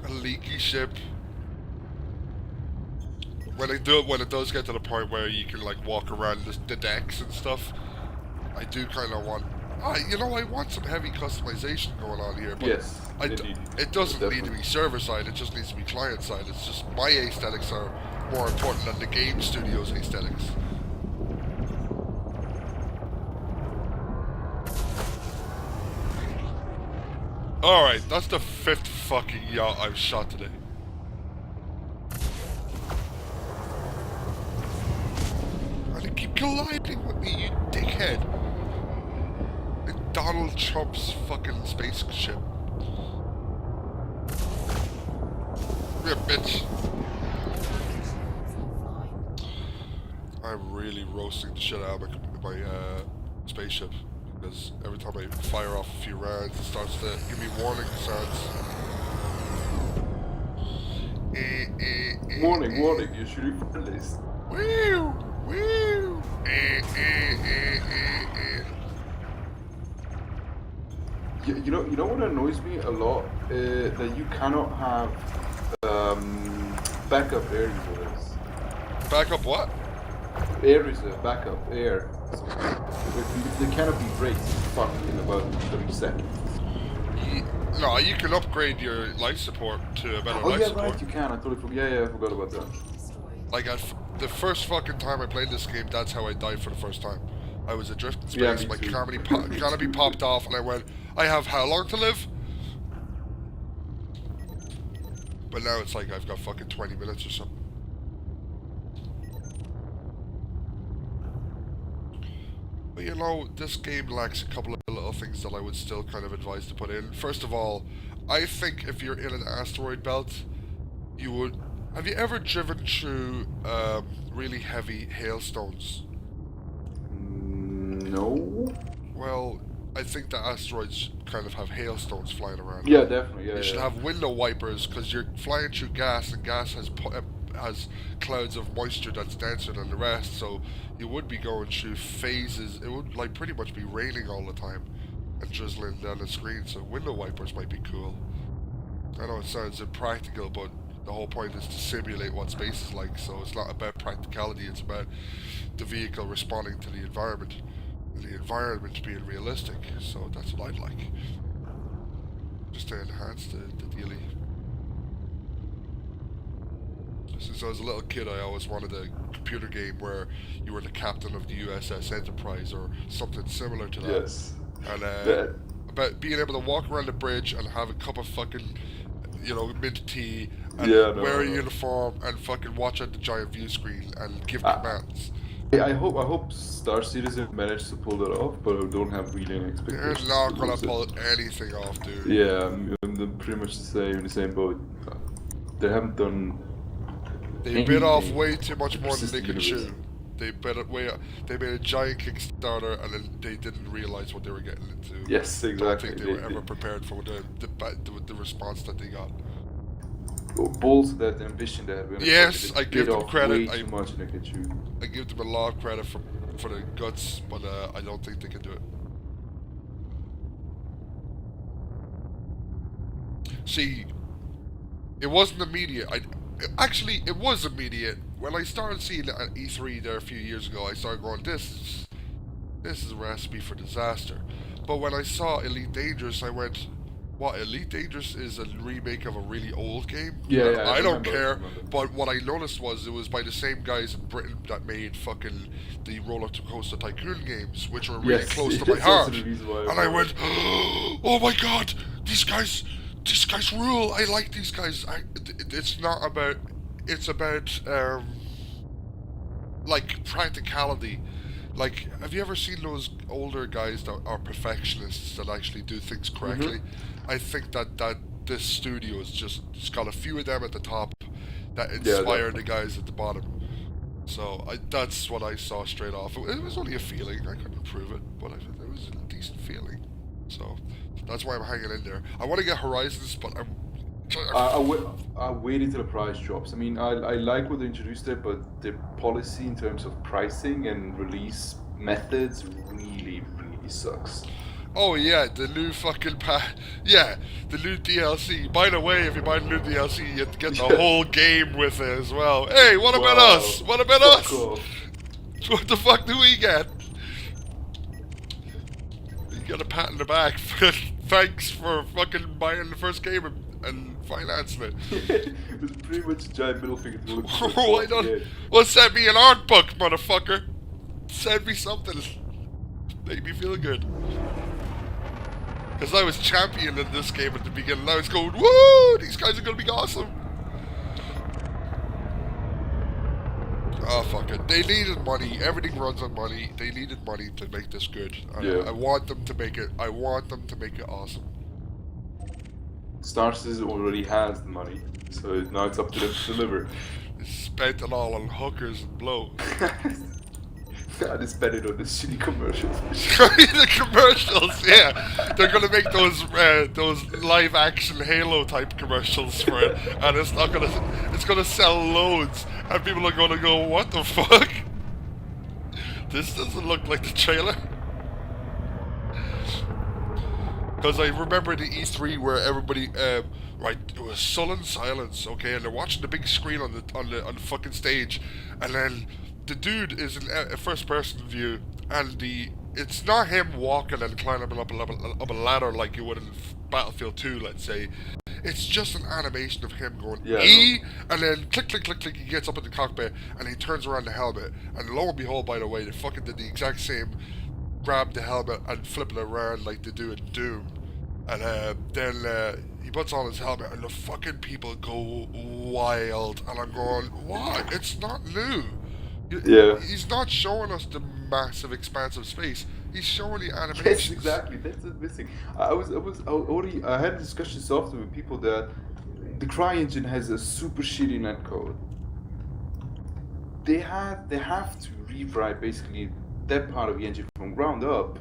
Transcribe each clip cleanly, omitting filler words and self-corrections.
a leaky ship. When it does get to the point where you can like walk around the decks and stuff, I do kind of want. I want some heavy customization going on here, but Yes, indeed. it doesn't need to Definitely. be server side. It just needs to be client side. It's just my aesthetics are more important than the game studio's aesthetics. All right, that's the 5th fucking yacht I've shot today. And they keep colliding with me, you dickhead. Like Donald Trump's fucking spaceship. Yeah, bitch. I'm really roasting the shit out of my spaceship. Because every time I fire off a few rounds, it starts to give me warning signs. Warning, warning, you're shooting friendlies. Woo! Woo! You know what annoys me a lot? That you cannot have backup air reserves. Back up what? Air reserve, backup, air. So if the canopy breaks, it's fucked in about 30 seconds. No, you can upgrade your life support to a better Oh life yeah, support. right, you can. I totally forgot. Yeah, I forgot about that. Like, the first fucking time I played this game, that's how I died for the first time. I was adrift in space, Yeah, me my too. canopy popped off, and I went, I have how long to live? But now it's like I've got fucking 20 minutes or something. But you know, this game lacks a couple of little things that I would still kind of advise to put in. First of all, I think if you're in an asteroid belt, you would. Have you ever driven through really heavy hailstones? No. Well, I think the asteroids kind of have hailstones flying around. Yeah, definitely. Yeah, You should yeah. have window wipers because you're flying through gas, and gas has clouds of moisture that's denser than the rest. So you would be going through phases. It would like pretty much be raining all the time and drizzling down the screen. So window wipers might be cool. I know it sounds impractical, but the whole point is to simulate what space is like. So it's not about practicality. It's about the vehicle responding to the environment. The environment being realistic, so that's what I'd like. Just to enhance the dealie. Since I was a little kid, I always wanted a computer game where you were the captain of the USS Enterprise or something similar to that. Yes. And That. about being able to walk around the bridge and have a cup of fucking, mint tea and Yeah, wear no, a no. uniform and fucking watch out the giant view screen and give I, commands. I hope Star Citizen managed to pull that off, but I don't have really any They're expectations. not gonna pull anything off, dude. Yeah, I'm pretty much in the same boat. They haven't done. They bit off anything way too much more than they persistent could universe. chew. They bit it way. They made a giant Kickstarter, and then they didn't realize what they were getting into. Yes, I don't exactly. think they were ever prepared for the response that they got. Balls of that ambition they had. Yes, I give bit them off credit. way too much and they can chew. I give them a lot of credit for the guts, but I don't think they can do it. See, it wasn't immediate. Actually, it was immediate. When I started seeing it at E3 there a few years ago, I started going, this is a recipe for disaster. But when I saw Elite Dangerous, I went, what, Elite Dangerous is a remake of a really old game? Yeah, And yeah, I don't remember. care, but what I noticed was it was by the same guys in Britain that made fucking the Roller Coaster Tycoon games, which were really Yes, close to my that's also heart. the reason why And I went, oh my god, these guys rule. I like these guys. It's not about, it's about, like, practicality. Like, have you ever seen those older guys that are perfectionists that actually do things correctly? I think that this studio is just, it's got a few of them at the top that inspire the guys at the bottom. So that's what I saw straight off. It was only a feeling. I couldn't prove it, but it was a decent feeling. So that's why I'm hanging in there. I want to get Horizons, but I waited till the price drops. I mean, I like what they introduced there, but the policy in terms of pricing and release methods really sucks. Oh yeah, the new fucking yeah, the new DLC. By the way, if you buy the new DLC, you get the whole game with it as well. Hey, what about Wow. us? What about Fuck us? off. What the fuck do we get? You get a pat in the back. Thanks for fucking buying the first game and financing it. It was pretty much a giant middle finger to the Why not? Well, send me an art book, motherfucker. Send me something. Make me feel good. Because I was champion in this game at the beginning. I was going, woo! These guys are going to be awesome. Oh, fuck it. They needed money. Everything runs on money. They needed money to make this good. I want them to make it. I want them to make it awesome. Star Citizen already has the money, so now it's up to them to deliver. They spent it all on hookers and blow. I just spent it on the shitty commercials. The commercials, yeah. They're gonna make those live action Halo type commercials for it, and it's gonna sell loads, and people are gonna go, what the fuck? This doesn't look like the trailer. Because I remember the E3 where everybody, right, it was sullen silence, okay, and they're watching the big screen on the fucking stage, and then the dude is in a first-person view, and it's not him walking and climbing up a ladder like you would in Battlefield 2, let's say. It's just an animation of him going E, and then click, click, click, click, he gets up in the cockpit, and he turns around the helmet, and lo and behold, by the way, they fucking did the exact same, grab the helmet and flip it around like they do in Doom. And then he puts on his helmet, and the fucking people go wild, and I'm going, what? It's not new. Yeah. He's not showing us the massive expanse of space. He's showing the animations. Yes, exactly. That's the missing. I had discussions often with people that the CryEngine has a super shitty netcode. They have to rewrite basically that part of the engine from ground up,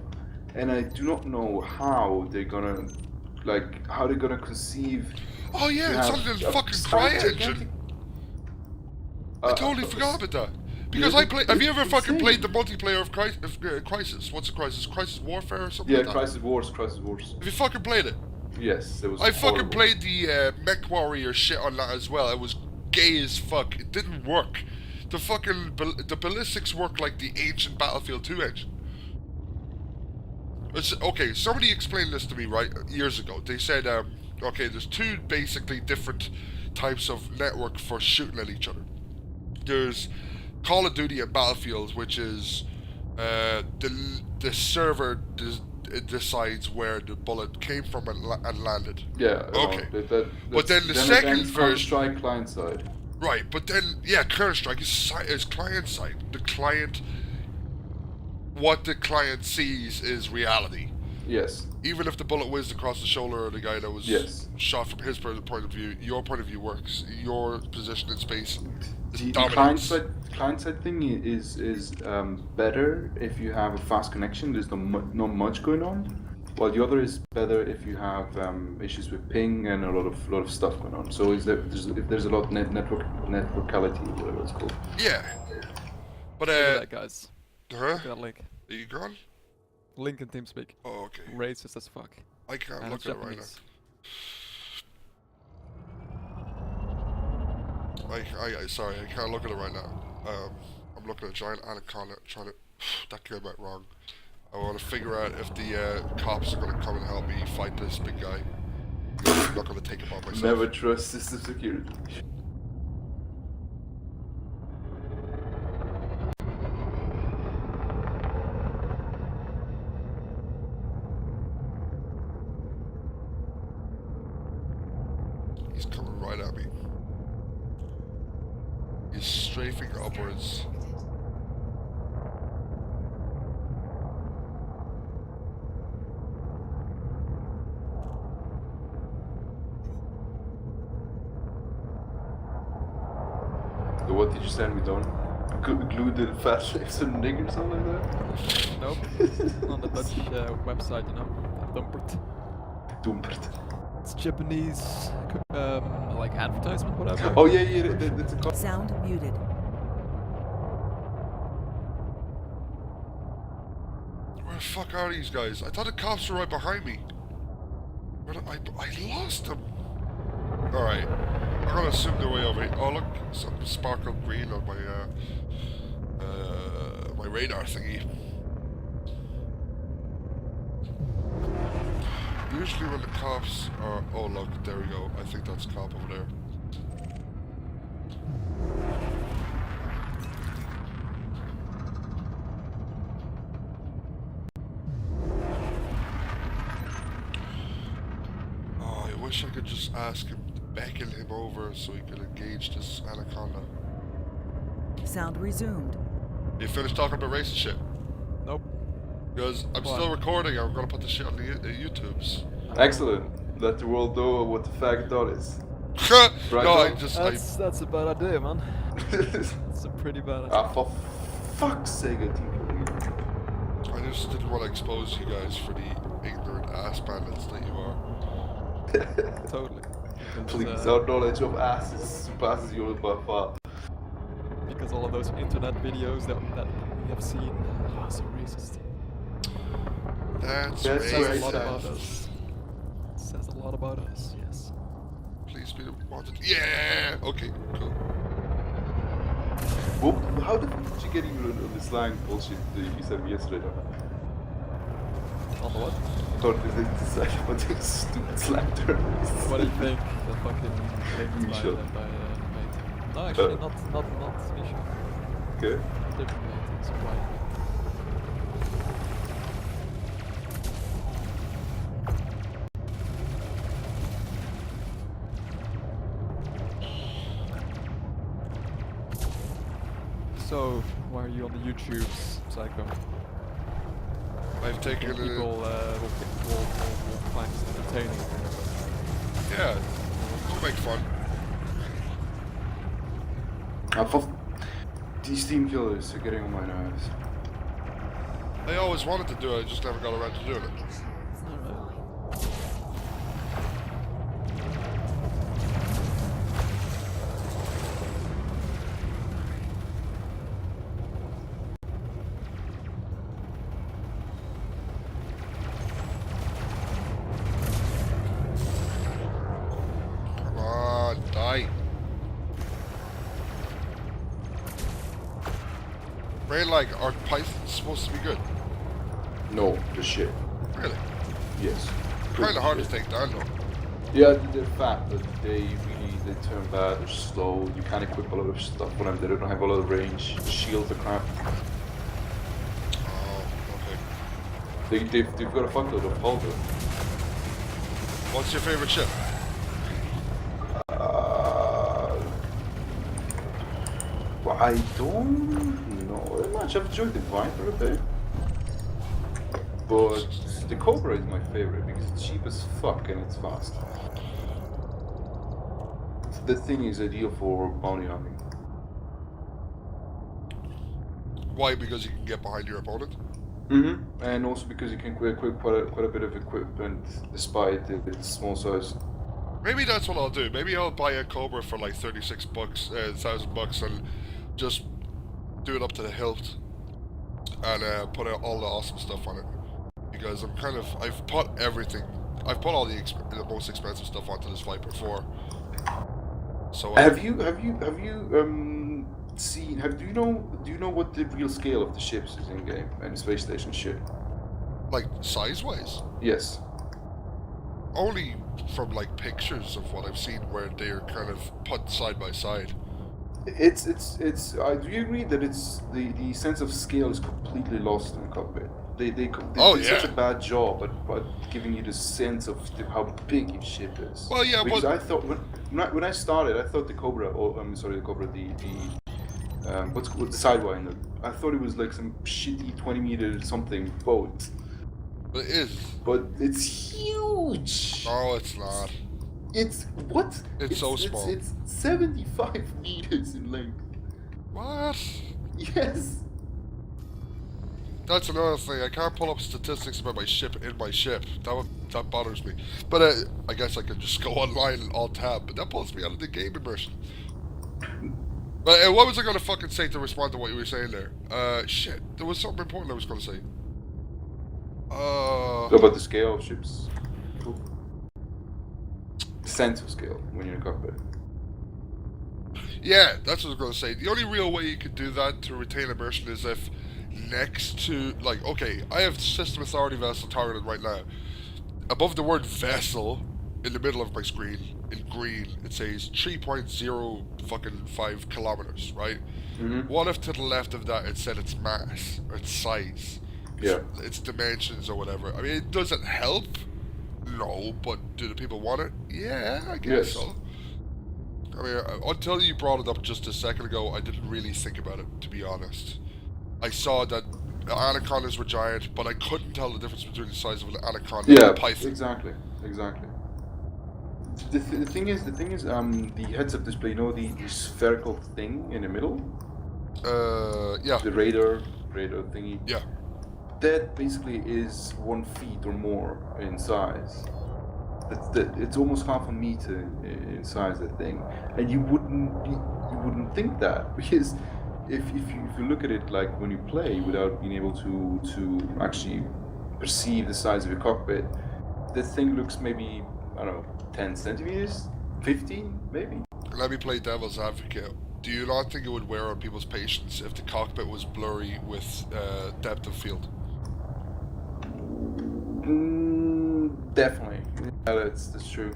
and I do not know how they're gonna conceive. Oh yeah, it's on the fucking CryEngine. I totally forgot about that. Because have you ever fucking played the multiplayer of Crisis? What's a Crisis? Crisis Warfare or something? Yeah, like that? Crisis Wars. Have you fucking played it? Yes, it was. I fucking horrible. played the Mech Warrior shit on that as well. It was gay as fuck. It didn't work. The fucking the ballistics work like the ancient Battlefield 2 engine. Okay, somebody explained this to me right years ago. They said, okay, there's two basically different types of network for shooting at each other. There's Call of Duty and Battlefield, which is the server decides where the bullet came from and landed. Yeah. Okay. But then the then second it's version, Counter-Strike client side. right? But then Counter-Strike is client side. The client, what the client sees is reality. Yes. Even if the bullet whizzed across the shoulder of the guy that was shot from his point of view, your point of view works. Your position in space The dominates. client side thing is better if you have a fast connection. There's not much going on, while the other is better if you have issues with ping and a lot of stuff going on. So if there's a lot of networkality, whatever it's called. Yeah. But Look at that, guys. huh? Look at that link. Are you gone? Link in TeamSpeak. Oh, okay. Racist as fuck. I can't And look it's at it right now. Japanese. Sorry, I can't look at it right now. I'm looking at giant anaconda, trying to. That came out wrong. I want to figure out if the cops are going to come and help me fight this big guy. I'm not going to take him on myself. Never trust system security. He's coming right at me. He's strafing upwards. So what did you send me, Don? Glue the fat lips and niggers on like that? Nope. On the Dutch website, you know. Dumpert. Dumpert. It's Japanese, like advertisement, whatever. Oh yeah, that's a Sound muted. Where the fuck are these guys? I thought the cops were right behind me. But I lost them. Alright. I'm gonna assume they're way over here. Oh look, something sparkled green on my my radar thingy. Usually when the cops are... Oh look, there we go. I think that's a cop over there. Oh, I wish I could just ask him to beckon him over so he could engage this anaconda. Sound resumed. You finished talking about racist shit? Nope. Because I'm Why? still recording. I'm gonna put the shit on the YouTubes. Excellent. Let the world know what the fact thought is. Right no, I on. just That's a bad idea, man. It's a pretty bad idea. Ah, for fuck's sake, I think. I just didn't want to expose you guys for the ignorant ass bandits that you are. Totally. Because, Please, our knowledge of asses surpasses yours by far. because all of those internet videos that we have seen are so racist. That's That's Says a racist. lot about us. Says a lot about us, yes. Please be the wanted. Yeah. Okay. Cool. Well, how the fuck did you get even on the slang bullshit that you sent me yesterday? On the what? Thought this like what this stupid slang term is. What do you think? The fucking linked by Michel. mate. No, actually, not Michel. Okay. Different mate. It's a white mate. So, why are you on the YouTubes, Psycho? I've taken People it. will find this entertaining. Yeah. It'll make fun. These team killers are getting on my nerves. I always wanted to do it. I just never got around to doing it. Come on, die. Rain like, are Pythons supposed to be good? No, the shit. Really? Yes. Kind of hard to Shit. take down though. Yeah, they're fat, but they turn bad. They're slow. You can't equip a lot of stuff for them. They don't have a lot of range. The shields are crap. Oh, okay. They've got a fuckload of hull though. What's your favorite ship? Well, I don't know that much. I've enjoyed the Viper a bit. But the Cobra is my favorite because it's cheap as fuck and it's fast. The thing is ideal for bounty hunting. Why? Because you can get behind your opponent? Mm-hmm. And also because you can equip quite a bit of equipment despite its small size. Maybe that's what I'll do. Maybe I'll buy a Cobra for like 36 bucks, $1,000 and just do it up to the hilt and put all the awesome stuff on it. Because I've put everything, I've put all the most expensive stuff onto this Viper 4. So Have you seen? Do you know what the real scale of the ships is in game and the space station ship? like size-wise? Yes. Only from like pictures of what I've seen where they're kind of put side by side. It's. Do you agree that it's the sense of scale is completely lost in the cockpit? They Oh, did yeah. such a bad job at giving you the sense of how big your ship is. Well, yeah, because but I thought when I started, I thought the Cobra. Oh, I'm sorry, the Cobra. What's called the Sidewinder. I thought it was like some shitty 20-meter something boat, it is. but it's huge. No, it's not. It's what? It's so small. It's 75 meters in length. What? Yes. That's another thing. I can't pull up statistics about my ship in my ship. That bothers me. But I guess I could just go online and alt tab. But that pulls me out of the game immersion. But what was I gonna fucking say to respond to what you were saying there? Shit. There was something important I was gonna say. About the scale of ships. Sense of scale when you're in a cockpit. Yeah, that's what I was going to say. The only real way you could do that to retain immersion is if next to, like, okay, I have System Authority vessel targeted right now. Above the word vessel, in the middle of my screen, in green, it says 3.0 kilometers, right? Mm-hmm. What if to the left of that it said its mass, or its size, its dimensions, or whatever? I mean, does it help? No, but do the people want it? Yeah, I guess so. I mean, until you brought it up just a second ago, I didn't really think about it, to be honest. I saw that anacondas were giant, but I couldn't tell the difference between the size of an anaconda and a python. Exactly. The thing is, the heads-up display, you know, the spherical thing in the middle? Yeah. The radar thingy? Yeah. That basically is 1 feet or more in size. It's almost half a meter in size, that thing. And you wouldn't think that, because if you look at it like when you play without being able to actually perceive the size of your cockpit, this thing looks maybe, I don't know, 10 centimeters, 15 maybe. Let me play devil's advocate. Do you not think it would wear on people's patience if the cockpit was blurry with depth of field? Definitely. Yeah, that's true.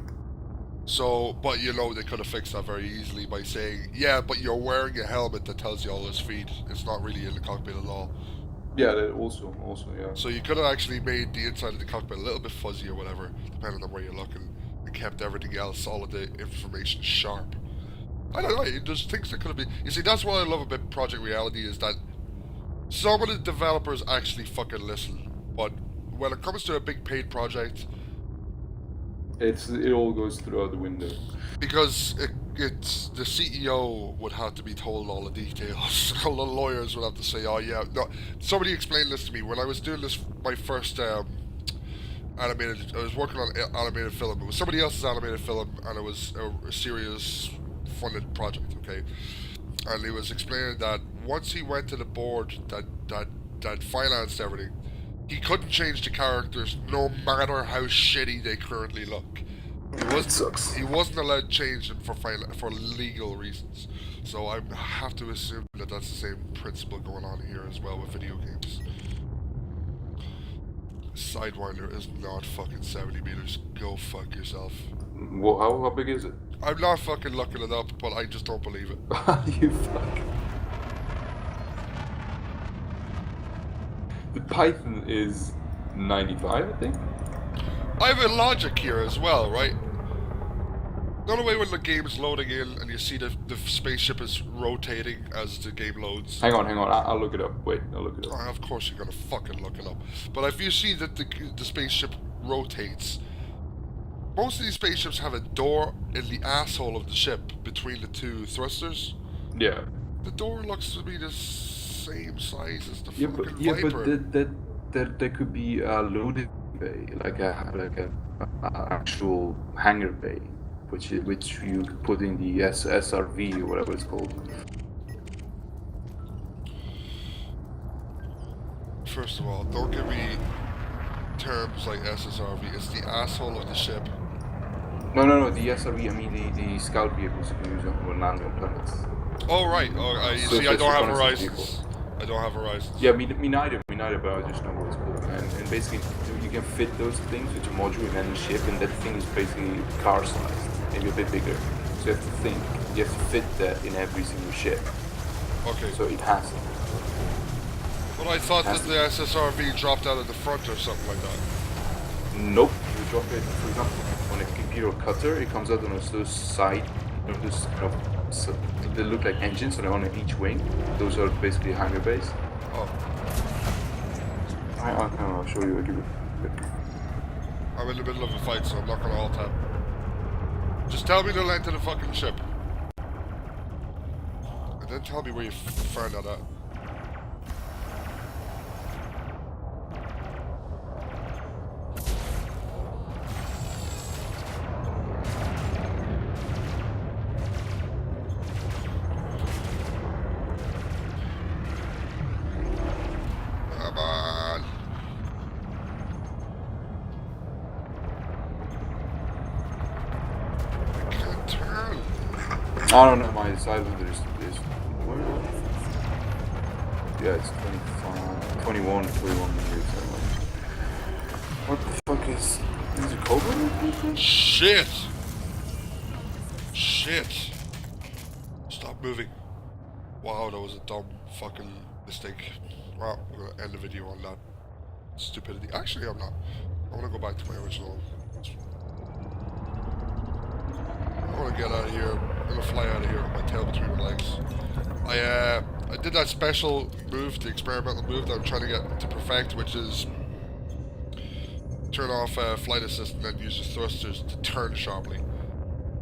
So, but you know, they could have fixed that very easily by saying, yeah, but you're wearing a helmet that tells you all this feed. It's not really in the cockpit at all. Yeah, that also, yeah. So you could have actually made the inside of the cockpit a little bit fuzzy or whatever, depending on where you're looking, and kept everything else, all of the information sharp. I don't know, there's things that could have been... You see, that's what I love about Project Reality, is that some of the developers actually fucking listen, but when it comes to a big paid project... It all goes throughout the window. Because it's the CEO would have to be told all the details. All the lawyers would have to say, "Oh yeah, no." Somebody explained this to me when I was doing this. My first animated. I was working on animated film. It was somebody else's animated film, and it was a serious funded project. Okay, and he was explaining that once he went to the board that financed everything, he couldn't change the characters no matter how shitty they currently look. He wasn't allowed to change them for legal reasons. So I have to assume that that's the same principle going on here as well with video games. Sidewinder is not fucking 70 meters. Go fuck yourself. Well, how big is it? I'm not fucking looking it up, but I just don't believe it. You fuck. The Python is 95, I think. I have a logic here as well, right? The only way when the game is loading in and you see the spaceship is rotating as the game loads. Hang on, I'll look it up. Wait, I'll look it up. Oh, of course you're gonna fucking look it up. But if you see that the spaceship rotates, most of these spaceships have a door in the asshole of the ship between the two thrusters. Yeah. The door looks to be the same size as the But Viper. there could be a loading bay, like a actual hangar bay, which you put in the SRV or whatever it's called. First of all, don't give me terms like SSRV. It's the asshole of the ship. No, the SRV, I mean the scout vehicles you can use when landing on planets. Oh, right. Oh, you see, I don't have Horizons. I don't have Horizons. Yeah, me neither, but I just know what it's called. And basically, you can fit those things with a module in any ship, and that thing is basically car-sized, maybe a bit bigger. So you have to fit that in every single ship. Okay. So it has to. But I thought that the SSRV dropped out of the front or something like that. Nope. You drop it, for example, on a Imperial cutter, it comes out on those side, those kind of, so they look like engines, so they're on each wing. Those are basically hangar bays. Oh. I'll show you. I'll give you. I'm in the middle of a fight, so I'm not gonna alt tab. Just tell me the length of the fucking ship. And then tell me where you found that out. Come on. I don't know, my Islander is what? Yeah, it's 25, 21, 21 meters. What the fuck is a Cobra? Shit! Shit! Stop moving. Wow, that was a dumb fucking mistake. Well, I'm gonna end the video on that stupidity. Actually, I'm not. I wanna go back to my original. I wanna get out of here. I'm gonna fly out of here with my tail between my legs. I did that special move, the experimental move that I'm trying to get to perfect, which is turn off flight assist and then use the thrusters to turn sharply.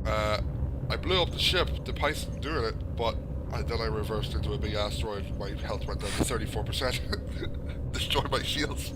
I blew up the ship, the Python doing it, but then I reversed into a big asteroid. My health went down to 34%. Destroyed my shields.